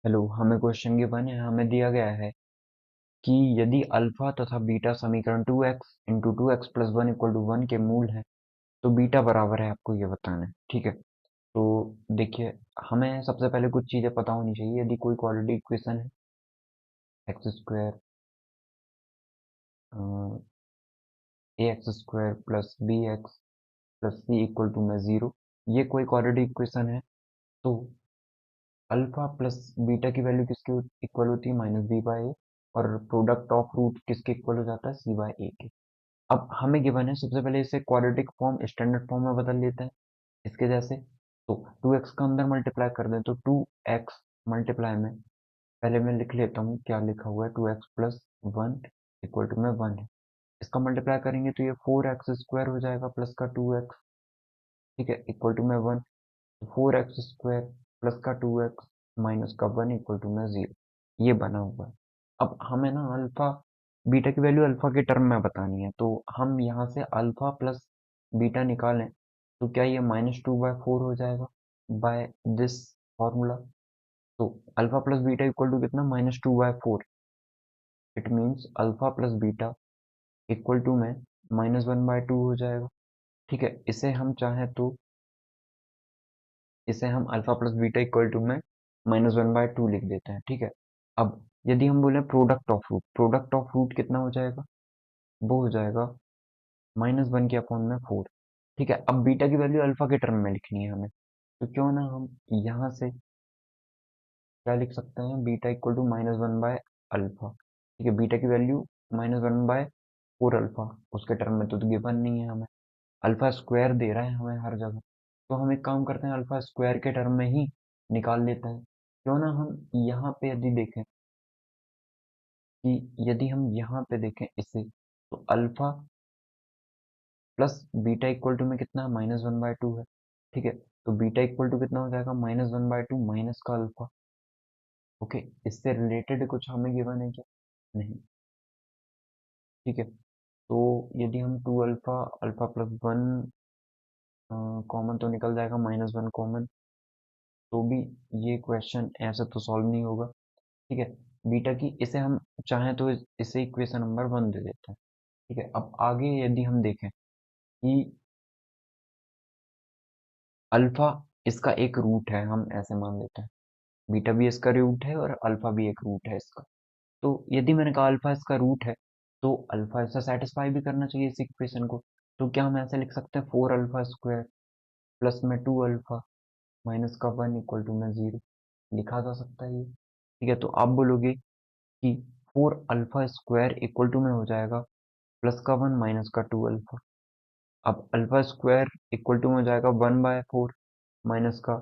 Hello, हमें question given है। हमें दिया गया है कि यदि अल्फा तथा बीटा समीकरण 2x into two X plus one equal to one के मूल है तो बीटा बराबर है, आपको ये बताना है। ठीक है, तो देखिए, हमें सबसे पहले कुछ चीजें पता होनी चाहिए। यदि कोई क्वाड्रेटिक इक्वेशन है x square a x square plus b x plus c equal to में जीरो, ये कोई क्वाड्रेटिक इक्वेशन है तो अल्फा प्लस बीटा की वैल्यू किसके इक्वल होती है? Minus b by a. और प्रोडक्ट ऑफ रूट किसके इक्वल हो जाता है? सी बाई ए के। अब हमें गिवन है, सबसे पहले इसे क्वाड्रेटिक फॉर्म स्टैंडर्ड फॉर्म में बदल लेते हैं इसके जैसे। तो 2x का अंदर मल्टीप्लाई कर दें तो 2x मल्टीप्लाई में पहले मैं लिख लेता हूँ क्या लिखा हुआ है। 2x plus one equal to में वन है। इसका मल्टीप्लाई करेंगे तो ये 4x स्क्वायर हो जाएगा प्लस का 2x। ठीक है, इक्वल टू में वन। तो 4x स्क्वायर प्लस का 2x माइनस का वन इक्वल टू में जीरो, ये बना हुआ है। अब हमें ना अल्फा बीटा की वैल्यू अल्फा के टर्म में बतानी है, तो हम यहाँ से अल्फा प्लस बीटा निकालें तो क्या ये -2/4 हो जाएगा बाय दिस फॉर्मूला। तो alpha plus beta equal to कितना? -2/4। It means alpha plus beta equal to में -1/2 हो जाएगा। ठीक है, इसे हम alpha plus beta equal to में -1/2 लिख देते हैं। ठीक है, अब यदि हम बोले प्रोडक्ट ऑफ रूट कितना हो जाएगा? वो हो जाएगा -1 के अपॉन में 4। ठीक है, अब बीटा की वैल्यू अल्फा के टर्म में लिखनी है हमें, तो क्यों ना हम यहाँ से क्या लिख सकते हैं? बीटा इक्वल टू -1/अल्फा। ठीक है, बीटा की वैल्यू -1/4 अल्फा, उसके टर्म में तो गिवन नहीं है हमें। अल्फा स्क्वायर दे रहा है हमें हर जगह, तो हम एक काम करते हैं, अल्फा स्क्वायर के टर्म में ही निकाल लेते हैं। क्यों ना हम यहाँ पे यदि हम यहाँ पे देखें इसे, तो alpha plus beta equal to में कितना है? -1/2 है। ठीक है, तो बीटा इक्वल टू कितना हो जाएगा? -1/2 माइनस का अल्फा। ओके, इससे रिलेटेड कुछ हमें गिवन है क्या? नहीं। ठीक है, तो यदि हम two alpha alpha plus one common तो निकल जाएगा, -1 कॉमन, तो भी ये क्वेश्चन ऐसे तो सॉल्व नहीं होगा। ठीक है, बीटा की इसे हम चाहें तो इसे इक्वेशन नंबर वन दे देते हैं। ठीक है, अब आगे यदि हम देखें कि अल्फा इसका एक रूट है, हम ऐसे मान लेते हैं बीटा भी इसका रूट है और अल्फा भी एक रूट है इसका। तो यदि मैंने कहा अल्फा इसका रूट है, तो अल्फा इससे सेटिस्फाई भी करना चाहिए इस इक्वेशन को। तो क्या हम ऐसे लिख सकते हैं? 4 अल्फा स्क्वायर प्लस में 2 अल्फा माइनस का वन इक्वल टू में जीरो, लिखा जा सकता है ये। ठीक है, तो आप बोलोगे कि 4 अल्फा स्क्वायर इक्वल टू में हो जाएगा प्लस का वन माइनस का 2 अल्फा। अब अल्फा स्क्वायर इक्वल टू में हो जाएगा 1/4 माइनस का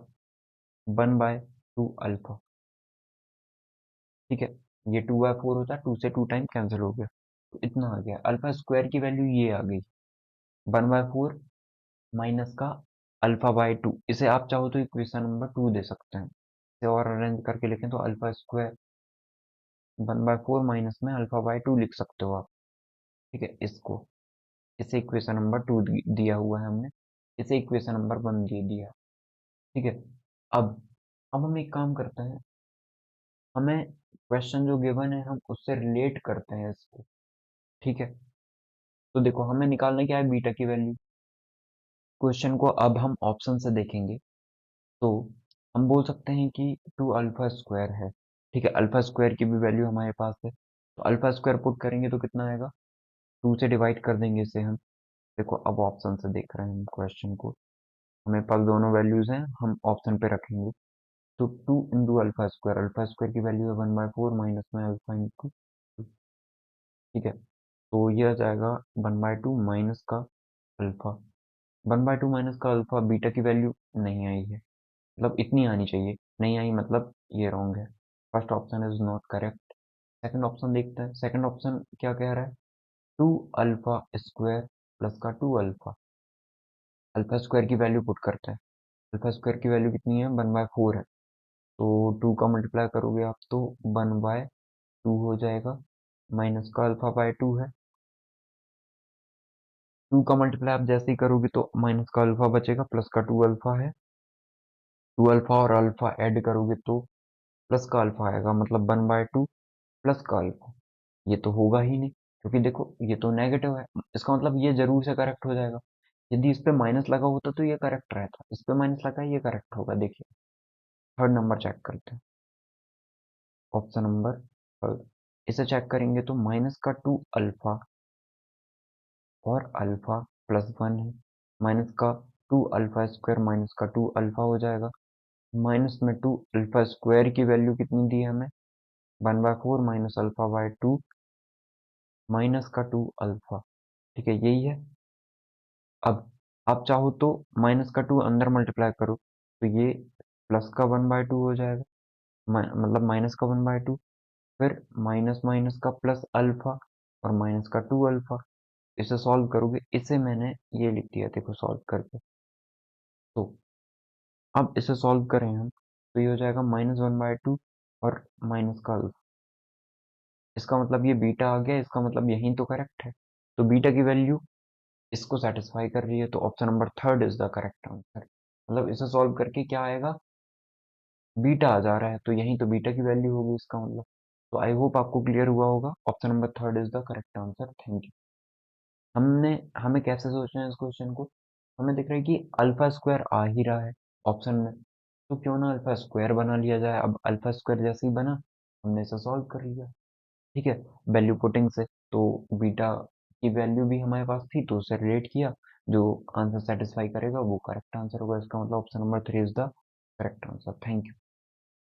1/2 अल्फा। ठीक है, ये 2/4 होता है, 2 से 2 टाइम कैंसिल हो गया, तो इतना आ गया। अल्फा स्क्वायर की वैल्यू ये आ गई 1/4 माइनस का अल्फा/2। इसे आप चाहो तो इक्वेशन नंबर 2 दे सकते हैं। इसे और अरेंज करके लिखें तो अल्फा स्क्वायर 1/4 माइनस में अल्फा/2 लिख सकते हो आप। ठीक है, इसे इक्वेशन नंबर 2 दिया हुआ है हमने, इसे इक्वेशन नंबर 1 दे दिया। ठीक है, अब अब हम एक काम करते हैं, हमें क्वेश्चन जो गिवन है हम उससे रिलेट करते हैं इसको। ठीक है, तो देखो, हमें निकालना क्या है? बीटा की वैल्यू। क्वेश्चन को अब हम ऑप्शन से देखेंगे तो हम बोल सकते हैं कि 2 अल्फा स्क्वायर है। ठीक है, अल्फा स्क्वायर की भी वैल्यू हमारे पास है, तो अल्फा स्क्वायर पुट करेंगे तो कितना आएगा? 2 से डिवाइड कर देंगे इसे हम। देखो, अब ऑप्शन से देख रहे हैं हम क्वेश्चन को, हमें पास दोनों वैल्यूज हैं, हम ऑप्शन पे रखेंगे। तो 2 इंटू अल्फा स्क्वायर की वैल्यू है 1/4 माइनस में अल्फा इंटू। ठीक है, तो ये आ जाएगा 1/2 माइनस का अल्फा। 1/2 माइनस का अल्फा, बीटा की वैल्यू नहीं आई है, मतलब इतनी आनी चाहिए, नहीं आई मतलब ये रॉन्ग है। First option is not correct. Second option देखते हैं, सेकंड ऑप्शन क्या कह रहा है? 2 अल्फा स्क्वायर प्लस का 2 अल्फा। अल्फा स्क्वायर की वैल्यू पुट करते हैं, अल्फा स्क्वायर की वैल्यू कितनी है? 1/4 है, तो 2 का मल्टीप्लाई करोगे आप तो 1/2 हो जाएगा, माइनस का अल्फा/2 है। 2 का मल्टीप्लाई आप जैसे ही करोगे तो माइनस का अल्फा बचेगा, प्लस का 2 अल्फा है। 2 अल्फा और अल्फा ऐड करोगे तो प्लस का अल्फा आएगा, मतलब 1/2 प्लस का अल्फा। ये तो होगा ही नहीं, क्योंकि देखो ये तो नेगेटिव है, इसका मतलब ये जरूर से करेक्ट हो जाएगा। यदि इस पे माइनस लगा होता तो ये करेक्ट रहता, इस पे माइनस लगा है, ये करेक्ट होगा। देखिए थर्ड नंबर चेक करते हैं, ऑप्शन नंबर थर्ड। इसे चेक करेंगे तो माइनस का 2 अल्फा और अल्फा +1 है, माइनस का 2 अल्फा स्क्वायर माइनस का 2 अल्फा हो जाएगा। माइनस में 2 अल्फा स्क्वायर की वैल्यू कितनी दी है हमें, 1/4 माइनस अल्फा/2 माइनस का 2 अल्फा। ठीक है, यही है। अब आप चाहो तो माइनस का 2 अंदर मल्टीप्लाई करो, तो ये प्लस का 1/2 हो जाएगा, मतलब माइनस का 1/2, फिर माइनस माइनस का प्लस अल्फा और माइनस का 2 अल्फा। इसे सॉल्व करोगे, इसे मैंने ये लिख दिया देखो सॉल्व करके। तो अब इसे सॉल्व करें हम, तो ये हो जाएगा -1/2 और माइनस का अल्फा। इसका मतलब ये बीटा आ गया, इसका मतलब यही तो करेक्ट है। तो बीटा की वैल्यू इसको सेटिस्फाई कर रही है, तो option number third is the correct answer. मतलब इसे सॉल्व करके क्या आएगा, बीटा आ जा रहा है, तो यही तो बीटा की वैल्यू होगी इसका मतलब। तो आई होप आपको क्लियर हुआ होगा, option number third is the correct answer. Thank you. हमने हमें कैसे सोचना है इस क्वेश्चन को, हमें दिख रहा है कि अल्फा स्क्वायर आ ही रहा है ऑप्शन में, तो क्यों ना अल्फा स्क्वायर बना लिया जाए। अब अल्फा स्क्वायर जैसे ही बना, हमने इसे सॉल्व कर लिया। ठीक है, वैल्यू पुटिंग से तो बीटा की वैल्यू भी हमारे पास थी, तो उसे रिलेट किया, जो आंसर सेटिस्फाई करेगा वो करेक्ट आंसर होगा। इसका मतलब option number 3 is the correct answer. Thank you.